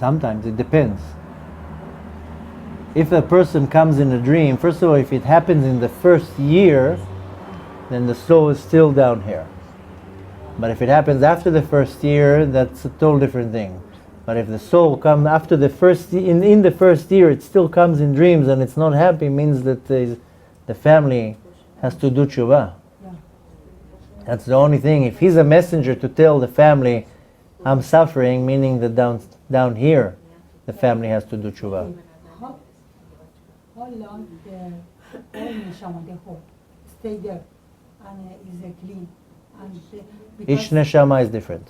Sometimes it depends. If a person comes in a dream, first of all, if it happens in the first year, then the soul is still down here. But if it happens after the first year, that's a total different thing. But if the soul comes after the first, in the first year, it still comes in dreams and it's not happy, means that the family has to do tshuva. That's the only thing. If he's a messenger to tell the family, I'm suffering, meaning that down here, the family has to do tshuva. How long the neshama, the whole, stay there and is clean? And Each neshama is different.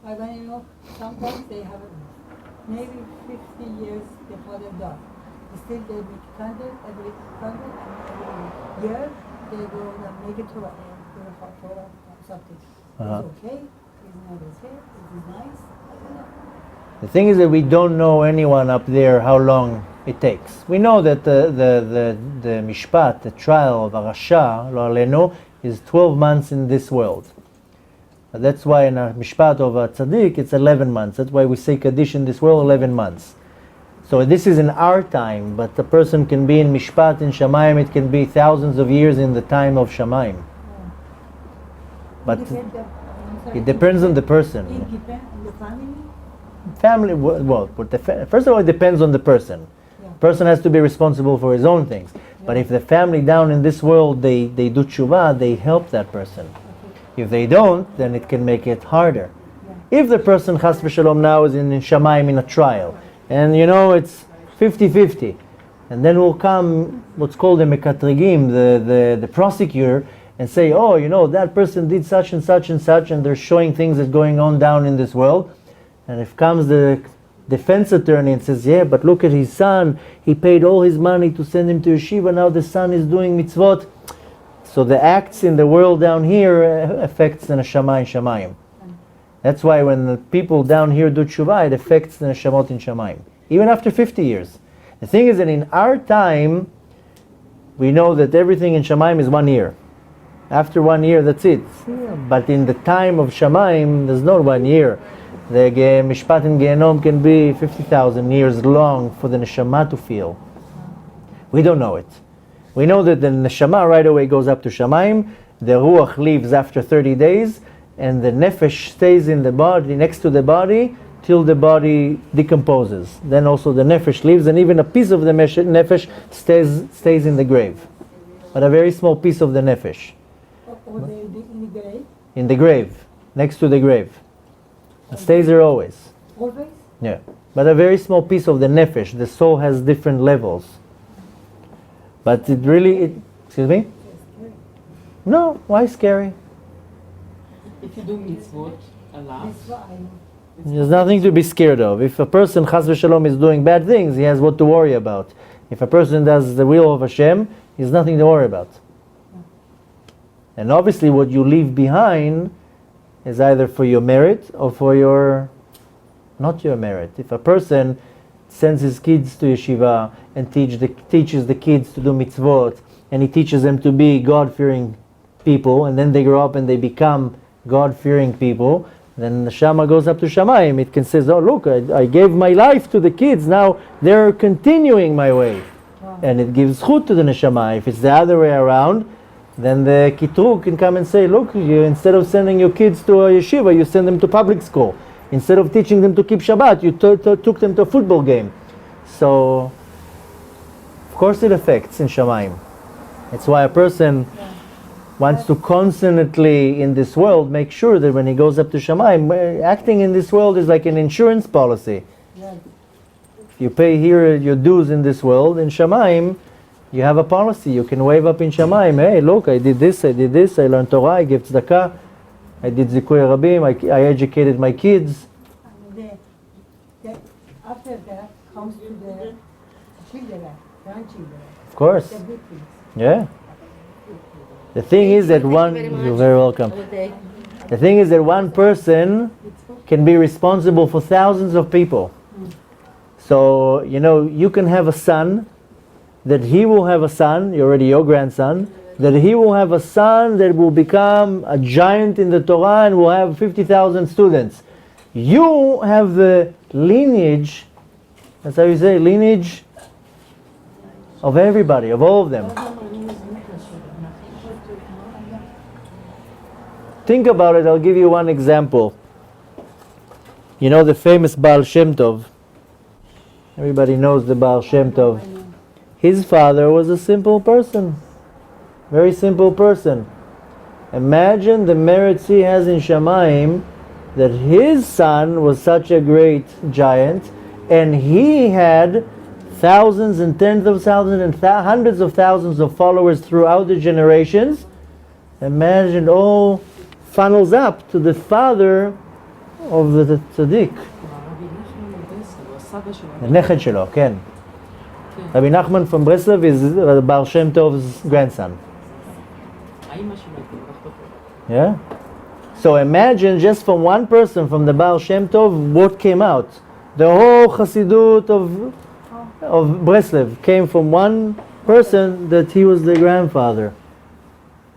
I want to know, sometimes they have maybe 50 years the father died. Still they make candle every candle and every year they go and make it Torah something. Uh-huh. It's okay, it's not okay, it is nice. I don't know. The thing is that we don't know anyone up there how long it takes. We know that the mishpat, the trial of Arasha, lo alenu, is 12 months in this world. That's why in a mishpat of a tzaddik, it's 11 months. That's why we say Kaddish in this world 11 months. So this is in our time, but the person can be in mishpat in Shamayim, it can be thousands of years in the time of Shamayim. But it depends on the person. It depends on the family? First of all, it depends on the person. Yeah. Person has to be responsible for his own things. But if the family down in this world, they do tshuva, they help that person. If they don't, then it can make it harder. Yeah. If the person, chas v'shalom, now is in Shamayim in a trial, and it's 50-50, and then will come what's called the mekatrigim, the prosecutor, and say, that person did such and such and such, and they're showing things that's going on down in this world. And if comes the defense attorney and says, yeah, but look at his son, he paid all his money to send him to yeshiva, now the son is doing mitzvot. So the acts in the world down here affects the neshama in Shamayim. That's why when the people down here do tshuva, it affects the neshamot in Shamayim, even after 50 years. The thing is that in our time, we know that everything in Shamayim is 1 year. After 1 year, that's it. But in the time of Shamayim, there's not 1 year. The mishpat in Gehenom can be 50,000 years long for the neshama to feel. We don't know it. We know that the neshama right away goes up to Shamayim, the ruach leaves after 30 days, and the nefesh stays in the body, next to the body, till the body decomposes. Then also the nefesh leaves, and even a piece of the nefesh stays in the grave. But a very small piece of the nefesh. Or in the grave? In the grave, next to the grave. It stays there always. Always? Yeah. But a very small piece of the nefesh. The soul has different levels. But it really... Excuse me? No, why scary? If you do mitzvot a lot, There's nothing to be scared of. If a person, chas v'shalom, is doing bad things, he has what to worry about. If a person does the will of Hashem, he has nothing to worry about. And obviously what you leave behind is either for your merit or for not your merit. If a person sends his kids to yeshiva and teaches the kids to do mitzvot, and he teaches them to be God-fearing people, and then they grow up and they become God-fearing people, then the Shama goes up to Shamayim. It can say, oh look, I gave my life to the kids, now they're continuing my way. Wow. And it gives chut to the neshama. If it's the other way around, then the kitruk can come and say, look, instead of sending your kids to a yeshiva, you send them to public school. Instead of teaching them to keep Shabbat, you took them to a football game. So, of course it affects in Shamayim. That's why a person wants to constantly, in this world, make sure that when he goes up to Shamayim, acting in this world is like an insurance policy. If you pay here your dues in this world, in Shamayim, you have a policy. You can wave up in Shamayim, hey, look, I did this, I learned Torah, I gave tzedakah, I did zikuy rabim, I educated my kids. And after that comes to the children, grandchildren. Of course. The good things. Yeah. The thing is that you're very welcome. The thing is that one person can be responsible for thousands of people. So, you can have a son, that he will have a son, you're already your grandson, that he will have a son that will become a giant in the Torah and will have 50,000 students. You have the lineage, that's how you say, lineage of everybody, of all of them. Think about it, I'll give you one example. You know the famous Baal Shem Tov. Everybody knows the Baal Shem Tov. His father was a simple person. Very simple person. Imagine the merits he has in Shamayim that his son was such a great giant and he had thousands and tens of thousands and hundreds of thousands of followers throughout the generations. Imagine all funnels up to the father of the tzaddik. הנכד שלו, כן. Rabbi Nachman from Breslov is Baal Shem Tov's grandson. Yeah? So imagine just from one person from the Baal Shem Tov what came out. The whole Chassidut of Breslov came from one person that he was the grandfather.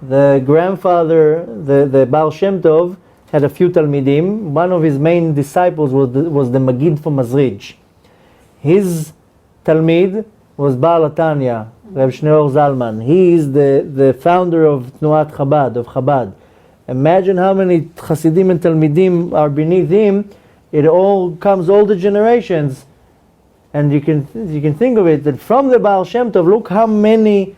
The grandfather, the Baal Shem Tov, had a few Talmidim. One of his main disciples was the Magid from Mazrij. His Talmid was Baal Atanya, Reb Shneor Zalman. He is the founder of Tnuat Chabad, of Chabad. Imagine how many Chassidim and Talmidim are beneath him. It all comes, all the generations. And you can think of it, that from the Baal Shem Tov, look how many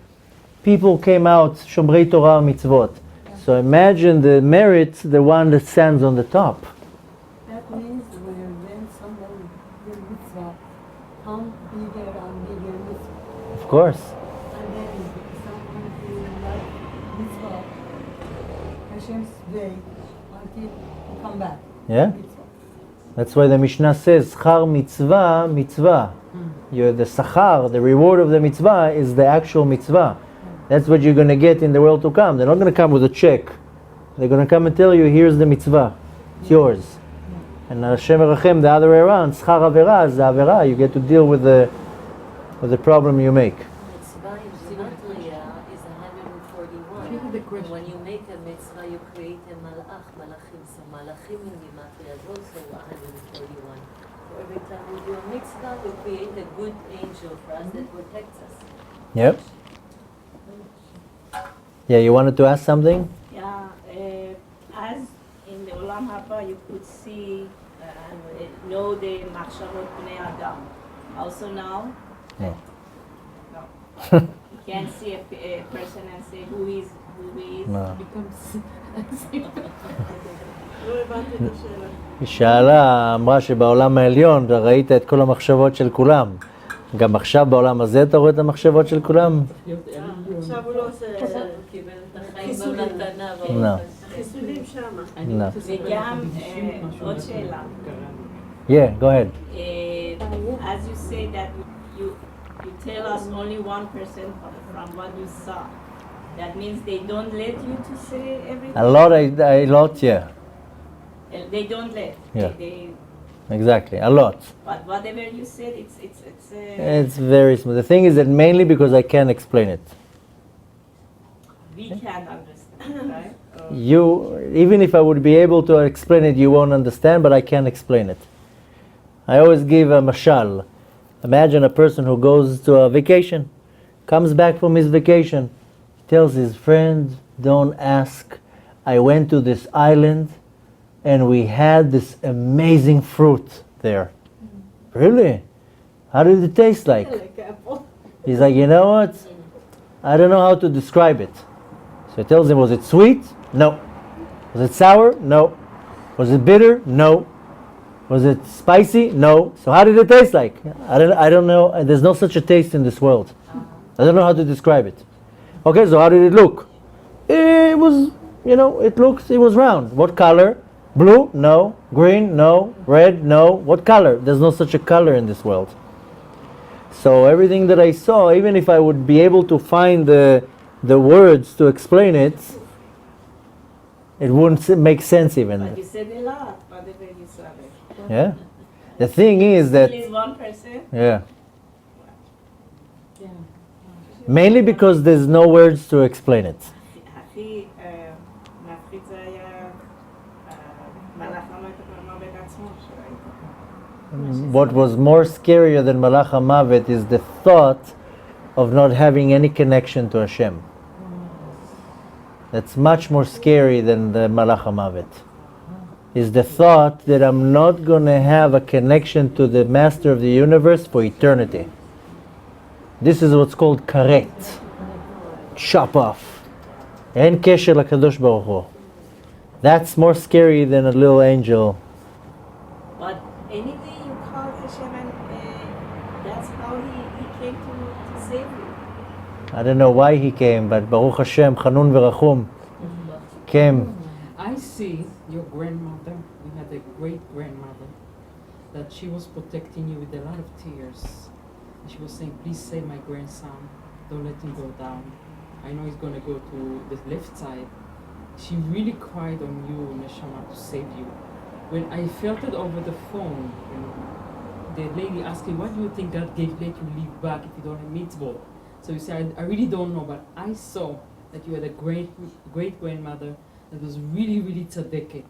people came out, Shomrei Torah Mitzvot. So imagine the merit, the one that stands on the top. That means when someone will mitzvah, come bigger and bigger mitzvah. Of course. And then someone will like mitzvah, Hashem's way, until you come back. Yeah? Mitzvah. That's why the Mishnah says, Schar mitzvah, mitzvah. The sachar, the reward of the mitzvah is the actual mitzvah. That's what you're going to get in the world to come. They're not going to come with a check. They're going to come and tell you, here's the mitzvah. It's yours. And Hashem Erachem, the other way around, schar avera is the avera. You get to deal with the problem you make. Mitzvah in Gematria is 141. When you make a mitzvah, you create a malach, malachim. So malachim in Gematria is also 141. So every time we do a mitzvah, we create a good angel for us that protects us. Yep. Yeah, you wanted to ask something? Yeah, as in the Olam Haba, you could see and know the Machshavot Bnei Adam. Also now, No. no. You can't see a person and say who he is. No. לא הבנתי את השאלה. היא שאלה, אמרה שבעולם העליון ראית את כל המחשבות של כולם. גם עכשיו בעולם הזה אתה רואה את המחשבות של כולם? עכשיו הוא לא עושה קיבל את החיים במתנה. לא. חיסולים שמה. לא. וגם עוד שאלה. Yeah, go ahead. As you say that you tell us only 1% from what you saw. That means they don't let you to say everything? A lot, yeah. They don't let. Yeah. They, Exactly, a lot. but whatever you said, it's It's very small. The thing is that mainly because I can't explain it. we can't understand, right? Even if I would be able to explain it, you won't understand, but I can't explain it. I always give a mashal. Imagine a person who goes to a vacation, comes back from his vacation, tells his friend, don't ask, I went to this island and we had this amazing fruit there. Really? How did it taste like? He's like, you know what? I don't know how to describe it. So he tells him, was it sweet? No. Was it sour? No. Was it bitter? No. Was it spicy? No. So how did it taste like? I don't know. There's no such a taste in this world. I don't know how to describe it. Okay, so how did it look? It was, it was round. What color? Blue? No. Green? No. Red? No. What color? There's no such a color in this world. So everything that I saw, even if I would be able to find the words to explain it, it wouldn't make sense even. But you said a lot, whatever you said. Yeah. The thing is that, Still is 1%. yeah. Mainly because there's no words to explain it. הכי מפחיד זה היה מלאך אמר בית עצמו. What was more scarier than Malach HaMavet is the thought of not having any connection to Hashem. That's much more scary than the Malach HaMavet. Is the thought that I'm not going to have a connection to the Master of the Universe for eternity. This is what's called karet. Chop off. En kesher l'kadosh baruch hu. That's more scary than a little angel. But anyway, you call Hashem and that's how he came to save you. I don't know why he came, but Baruch Hashem, Chanun v'Rachum, came. I see your grandmother, you had a great grandmother, that she was protecting you with a lot of tears. And she was saying, please save my grandson, don't let him go down. I know he's going to go to the left side. She really cried on you, Neshama, to save you. When I felt it over the phone, the lady asked me, what do you think God let you live back if you don't have mitzvot? So you said, I really don't know, but I saw that you had a great grandmother that was really, really tzaddiket.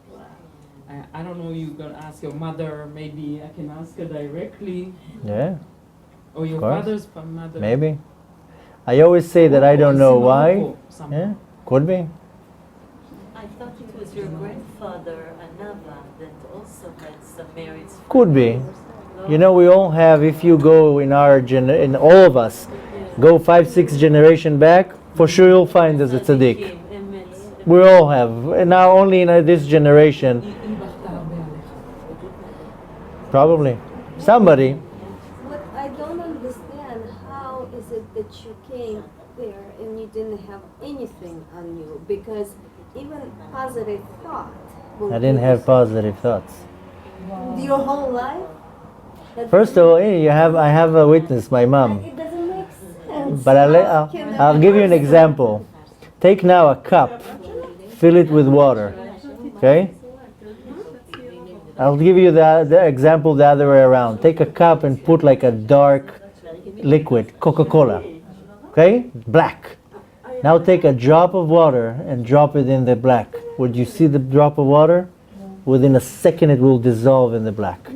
I don't know, you're going to ask your mother, maybe I can ask her directly. Yeah. Or your father's mother. Maybe. I always say that I don't know why. Yeah, could be. I thought it was your grandfather, Anava, that also had some merits. Could be. You know, we all have, if you go in in all of us, go 5-6 generation back, for sure you'll find there's a tzaddik. We all have, and now only in this generation. Probably. Somebody. What I don't understand, how is it that you came there and you didn't have anything on you? Because even positive thought. I didn't have positive thoughts. Your whole life? First of all, I have a witness, my mom. It doesn't make sense. But I'll give you an example. Take now a cup, fill it with water. Okay? I'll give you the example the other way around. Take a cup and put like a dark liquid, Coca-Cola. Okay? Black. Now take a drop of water and drop it in the black. Would you see the drop of water? Within a second it will dissolve in the black.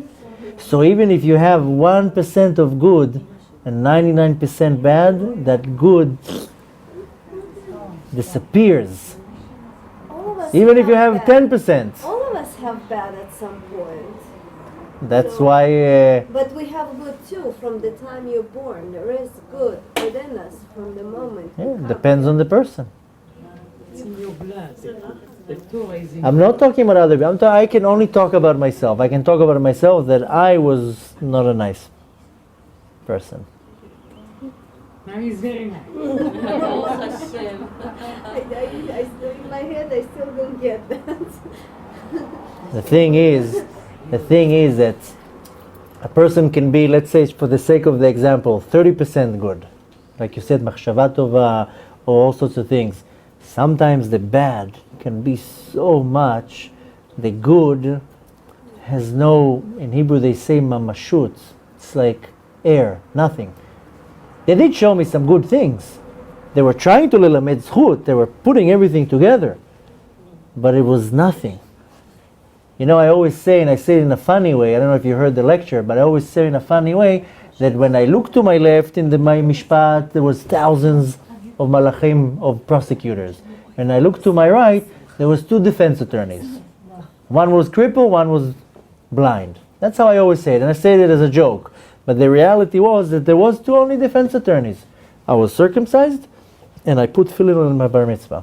So even if you have 1% of good and 99% bad, that good disappears. Even if you have 10%. All of us have bad at some point. That's why... But we have good too from the time you're born. There is good within us from the moment. It depends on the person. It's in your blood. The Torah is in I'm not talking about other people. I can only talk about myself. I can talk about myself that I was not a nice person. Now he's very nice. I still, in my head, I still don't get that. The thing is that a person can be, let's say for the sake of the example, 30% good. Like you said, machshava tova, or all sorts of things. Sometimes the bad can be so much, the good has no, in Hebrew they say mamashut. It's like air, nothing. They did show me some good things. They were trying to lelamed zchut, they were putting everything together. But it was nothing. You know, I always say, and I say it in a funny way, I don't know if you heard the lecture, but I always say in a funny way, that when I look to my left in my mishpat, there was thousands of malachim, of prosecutors. And I look to my right, there was 2 defense attorneys. One was crippled, one was blind. That's how I always say it, and I say it as a joke. But the reality was that there was 2 only defense attorneys. I was circumcised, and I put tefillin on my bar mitzvah.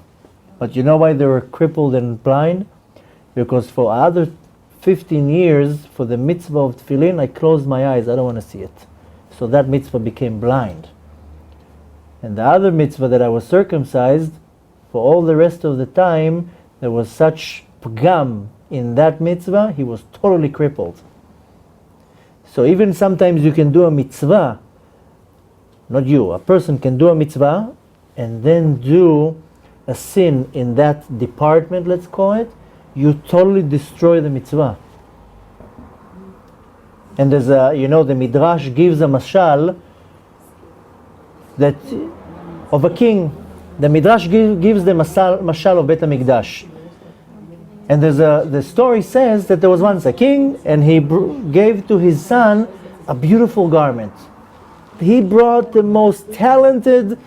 But you know why they were crippled and blind? Because for other 15 years, for the mitzvah of tefillin, I closed my eyes, I don't want to see it. So that mitzvah became blind. And the other mitzvah that I was circumcised, for all the rest of the time, there was such pgam in that mitzvah, he was totally crippled. So even sometimes you can do a mitzvah, not you, a person can do a mitzvah, and then do a sin in that department, let's call it, you totally destroy the mitzvah. And there's a, you know, the Midrash gives a mashal that of a king. The Midrash gives the mashal of Bet HaMikdash. And the story says that there was once a king, and he gave to his son a beautiful garment. He brought the most talented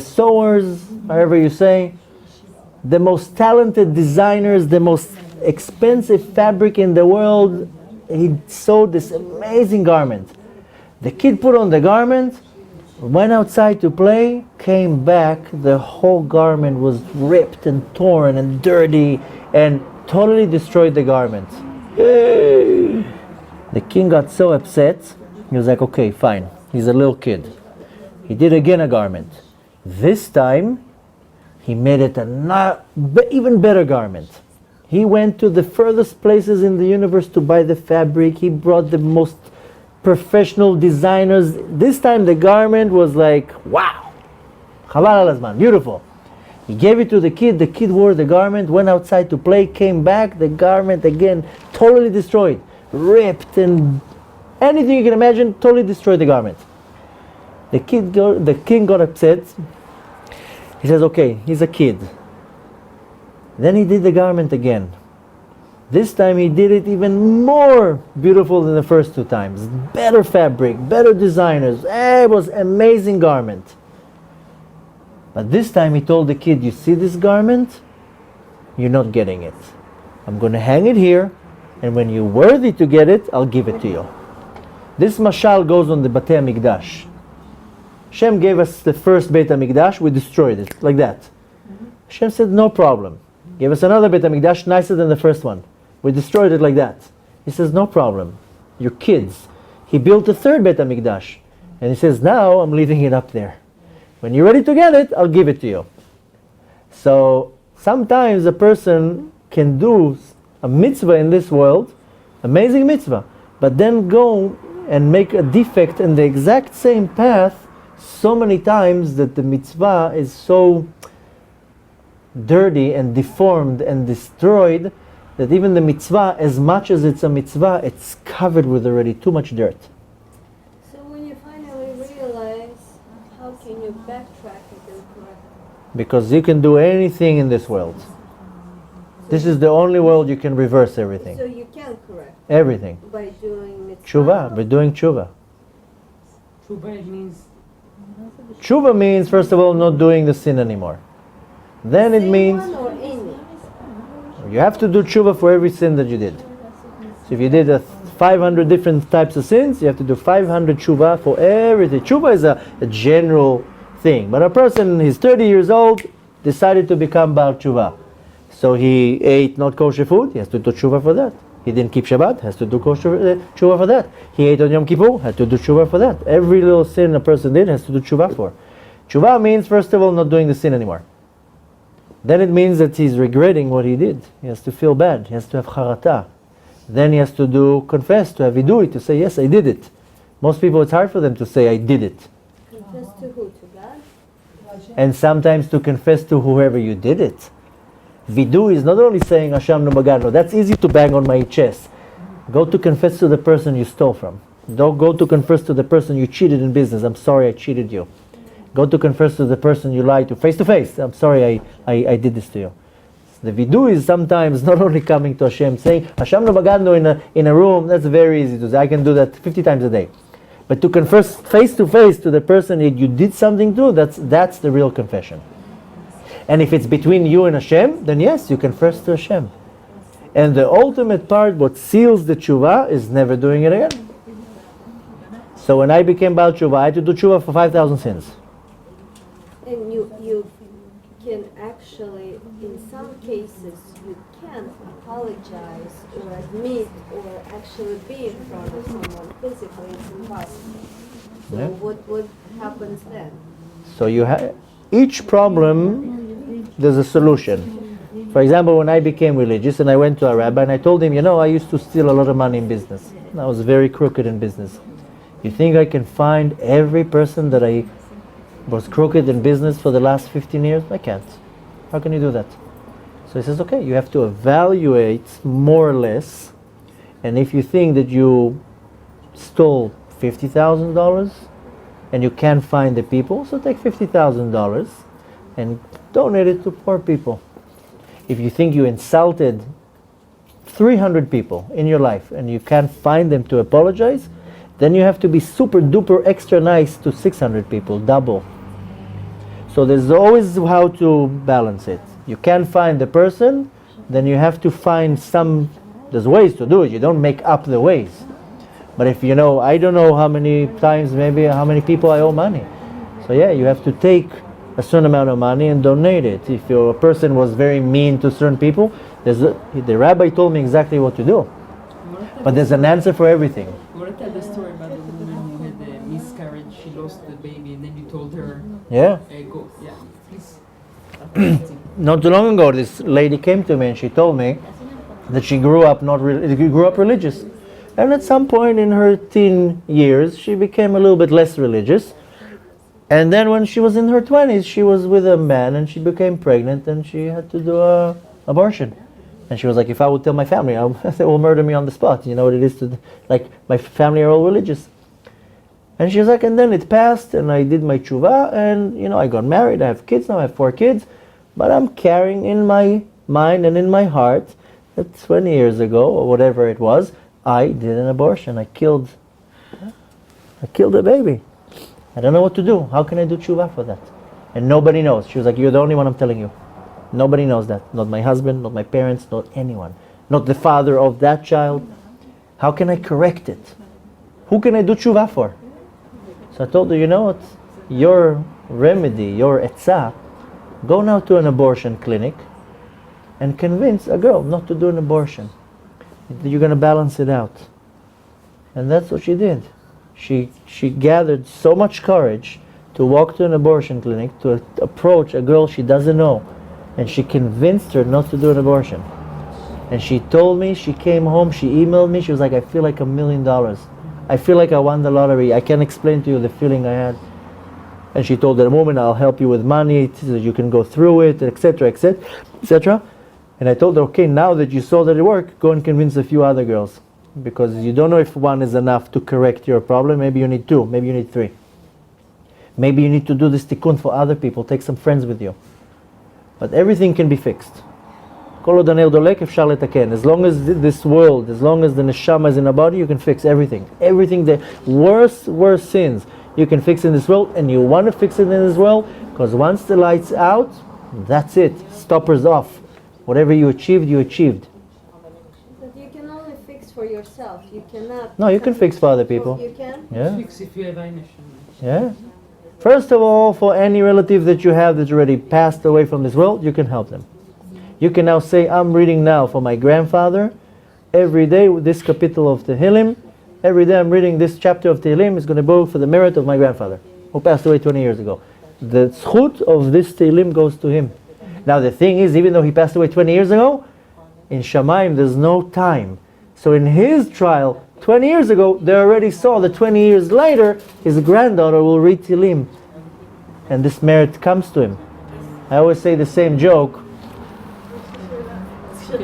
sewers, however you say, the most talented designers, the most expensive fabric in the world. He sewed this amazing garment. The kid put on the garment, went outside to play, came back, the whole garment was ripped and torn and dirty and totally destroyed the garment. The king got so upset, he was like, okay, fine. He's a little kid. He did again a garment. This time, he made it even better garment. He went to the furthest places in the universe to buy the fabric. He brought the most professional designers. This time the garment was like, wow, Chaval al Azman, beautiful. He gave it to the kid wore the garment, went outside to play, came back, the garment again totally destroyed, ripped, and anything you can imagine, totally destroyed the garment. The king got upset. He says, okay, he's a kid. Then he did the garment again. This time he did it even more beautiful than the first two times. Better fabric, better designers. It was amazing garment. But this time he told the kid, you see this garment? You're not getting it. I'm going to hang it here, and when you're worthy to get it, I'll give it to you. This mashal goes on the Batei HaMikdash. Hashem gave us the first Beit HaMikdash, we destroyed it, like that. Hashem said, no problem. Gave us another Beit HaMikdash, nicer than the first one. We destroyed it like that. He says, no problem. You're kids. He built a third Beit HaMikdash. And he says, now I'm leaving it up there. When you're ready to get it, I'll give it to you. So sometimes a person can do a mitzvah in this world, amazing mitzvah, but then go and make a defect in the exact same path so many times that the mitzvah is so dirty and deformed and destroyed that even the mitzvah, as much as it's a mitzvah, it's covered with already too much dirt. So when you finally realize, how can you backtrack it and correct it? Because you can do anything in this world. This is the only world you can reverse everything. So you can correct Everything. by doing mitzvah. Tshuva, by doing tshuva. Tshuva means Tshuva means, first of all, not doing the sin anymore. Then it Same means one or any? you have to do tshuva for every sin that you did. So if you did 500 different types of sins, you have to do 500 tshuva for everything. Tshuva is a general thing. But a person, he's 30 years old, decided to become Baal Tshuva. So he ate not kosher food, he has to do tshuva for that. He didn't keep Shabbat, has to do kosher tshuva for that. He ate on Yom Kippur, had to do tshuva for that. Every little sin a person did has to do tshuva for. Tshuva means, first of all, not doing the sin anymore. Then it means that he's regretting what he did. He has to feel bad. He has to have charata. Then he has to confess, to have vidui, to say, yes, I did it. Most people, it's hard for them to say, I did it. Confess to who? To God? And sometimes to confess to whoever you did it. Vidu is not only saying Hashem no magano. That's easy to bang on my chest. Go to confess to the person you stole from. Don't go to confess to the person you cheated in business. I'm sorry I cheated you. Go to confess to the person you lied to face. I'm sorry I did this to you. The vidu is sometimes not only coming to Hashem saying Hashem no magano in a room. That's very easy to say. I can do that 50 times a day. But to confess face to face to the person that you did something to, that's the real confession. And if it's between you and Hashem, then yes, you confess to Hashem. And the ultimate part, what seals the tshuva, is never doing it again. So when I became Baal Tshuva, I had to do tshuva for 5,000 sins. And you can actually, in some cases, you can apologize or admit or actually be in front of someone physically. It's impossible. So Yeah. what happens then? So you have each problem, there's a solution. For example, when I became religious and I went to a rabbi and I told him, I used to steal a lot of money in business. I was very crooked in business. You think I can find every person that I was crooked in business for the last 15 years? I can't. How can you do that? So he says, okay, you have to evaluate more or less. And if you think that you stole $50,000 and you can't find the people, so take $50,000 and donate it to poor people. if you think you insulted 300 people in your life and you can't find them to apologize, then you have to be super duper extra nice to 600 people, double. So there's always how to balance it. You can't find the person, then you have to find there's ways to do it. You don't make up the ways. But if you know, I don't know how many times, maybe how many people I owe money. So yeah, you have to take a certain amount of money and donate it. If a person was very mean to certain people, the rabbi told me exactly what to do. But there's an answer for everything. You want to tell the story about the woman who had a miscarriage, she lost the baby, and then you told her, Yeah. go. Yeah, please. Not too long ago, this lady came to me and she told me that she grew up religious. And at some point in her teen years, she became a little bit less religious. And then when she was in her 20s, she was with a man and she became pregnant and she had to do an abortion. And she was like, if I would tell my family, they will murder me on the spot. You know what it is to, like, my family are all religious. And she was like, and then it passed and I did my tshuva and, you know, I got married, I have kids now, I have 4 kids. But I'm carrying in my mind and in my heart that 20 years ago, or whatever it was, I did an abortion. I killed a baby. I don't know what to do. How can I do tshuva for that? And nobody knows. She was like, you're the only one I'm telling you. Nobody knows that. Not my husband, not my parents, not anyone. Not the father of that child. How can I correct it? Who can I do tshuva for? So I told her, you know what? Your remedy, your etzah, go now to an abortion clinic and convince a girl not to do an abortion. You're going to balance it out. And that's what she did. She gathered so much courage to walk to an abortion clinic, to approach a girl she doesn't know, and she convinced her not to do an abortion. And she told me, she came home, she emailed me, she was like, I feel like $1 million. I feel like I won the lottery. I can't explain to you the feeling I had. And she told the woman, I'll help you with money so that you can go through it, etc., etc., etc. And I told her, okay, now that you saw that it worked, go and convince a few other girls. Because you don't know if one is enough to correct your problem. Maybe you need 2, maybe you need 3. Maybe you need to do this tikkun for other people. Take some friends with you. But everything can be fixed. As long as this world, as long as the neshama is in a body, you can fix everything. Everything, the worst sins, you can fix in this world, and you want to fix it in this world, because once the light's out, that's it. Stoppers off. Whatever you achieved, you achieved. But you can only fix for yourself. You cannot. No, you can fix for other people. You can? Yeah. Fix if you have Einish. Yeah. First of all, for any relative that you have that's already passed away from this world, you can help them. You can now say, I'm reading now for my grandfather. Every day with this kapitel of Tehillim, every day I'm reading this chapter of Tehillim is going to go for the merit of my grandfather, who passed away 20 years ago. The zchut of this Tehillim goes to him. Now the thing is, even though he passed away 20 years ago, in Shamayim there's no time. So in his trial, 20 years ago, they already saw that 20 years later, his granddaughter will read Tehillim. And this merit comes to him. I always say the same joke. אפשר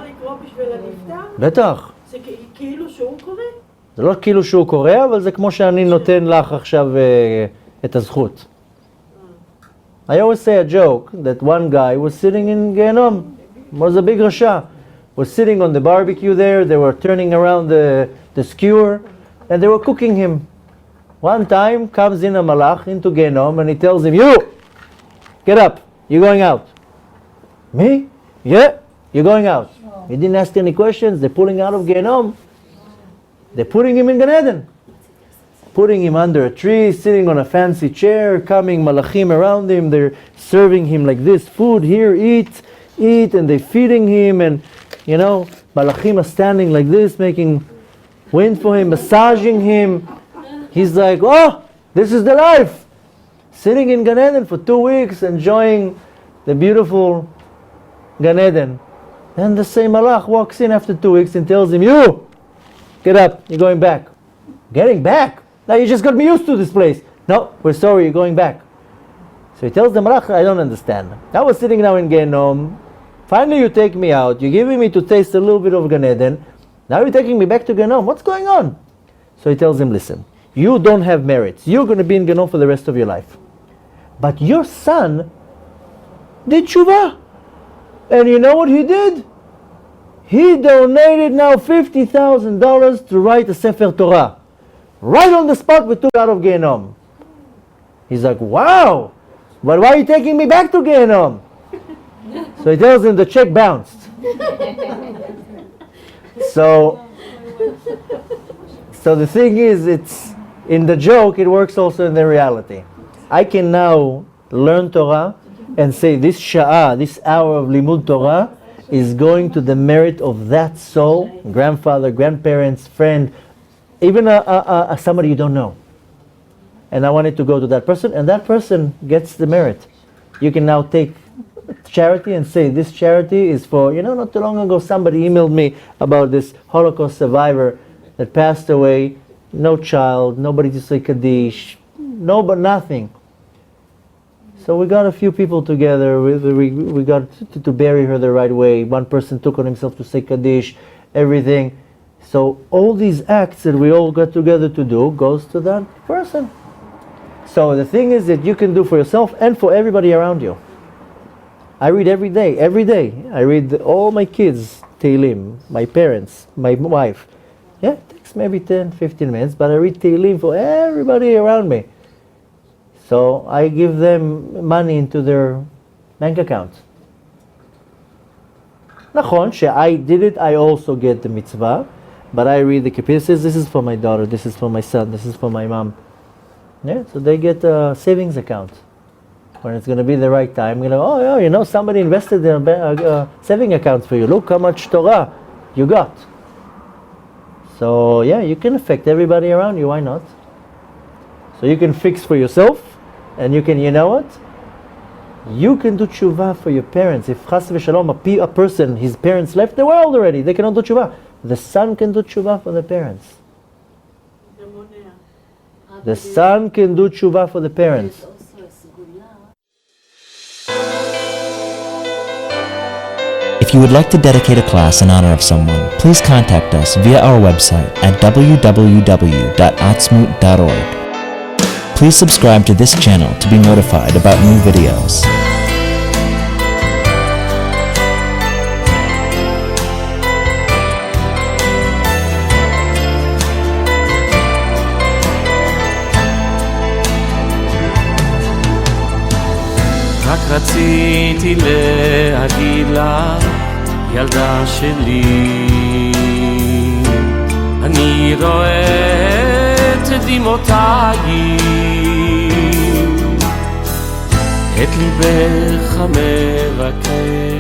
לקרוא בשביל הנפטר? בטח. זה כאילו שהוא קורא? זה לא כאילו שהוא קורא, אבל זה כמו שאני נותן לך עכשיו את הזכות. I always say a joke that one guy was sitting in Gehenom, was a big rasha, was sitting on the barbecue there, they were turning around the skewer, and they were cooking him. One time comes in a malach into Gehenom and he tells him, you, get up, you're going out. Me? Yeah, you're going out. He didn't ask any questions, they're pulling out of Gehenom. They're putting him in Gan Eden. Putting him under a tree, sitting on a fancy chair, coming malachim around him, they're serving him like this, food, here, eat, and they're feeding him, and you know, malachim are standing like this, making wind for him, massaging him. He's like, oh, this is the life. Sitting in Gan Eden for 2 weeks, enjoying the beautiful Gan Eden. Then the same malach walks in after 2 weeks and tells him, you, get up, you're going back. Getting back? Now you just got me used to this place. No, we're sorry, you're going back. So he tells the malach, I don't understand. I was sitting now in Gehenom. Finally you take me out. You're giving me to taste a little bit of Gan Eden. Now you're taking me back to Gehenom. What's going on? So he tells him, listen, you don't have merits. You're going to be in Gehenom for the rest of your life. But your son did Teshuva. And you know what he did? He donated now $50,000 to write a Sefer Torah. Right on the spot, we took out of Gehenom. He's like, wow, but why are you taking me back to Gehenom? So he tells him the check bounced. So the thing is, it's in the joke, it works also in the reality. I can now learn Torah and say this sha'ah, this hour of limud Torah is going to the merit of that soul, grandfather, grandparents, friend, even somebody you don't know. And I want it to go to that person, and that person gets the merit. You can now take charity and say this charity is for, not too long ago somebody emailed me about this Holocaust survivor that passed away, no child, nobody to say Kaddish, nothing. So we got a few people together, we got to bury her the right way. One person took on himself to say Kaddish, everything. So all these acts that we all got together to do goes to that person. So the thing is that you can do for yourself and for everybody around you. I read every day. I read all my kids, Tehillim, my parents, my wife. Yeah, it takes maybe 10, 15 minutes, but I read Tehillim for everybody around me. So I give them money into their bank account. Nachon, I did it, I also get the mitzvah, but I read the kippur, says this is for my daughter, this is for my son, this is for my mom. Yeah, so they get a savings account. When it's going to be the right time, somebody invested in a saving account for you. Look how much Torah you got. So yeah, you can affect everybody around you, why not? So you can fix for yourself, and you can, you can do tshuva for your parents. If chas v'shalom, a person, his parents left the world already, they cannot do tshuva. The son can do tshuva for the parents. The son can do tshuva for the parents. If you would like to dedicate a class in honor of someone, please contact us via our website at www.atzmut.org. Please subscribe to this channel to be notified about new videos. רק רציתי להגיד לך, ילדה שלי, אני רואה את דמעותייך, את ליבך המבקש.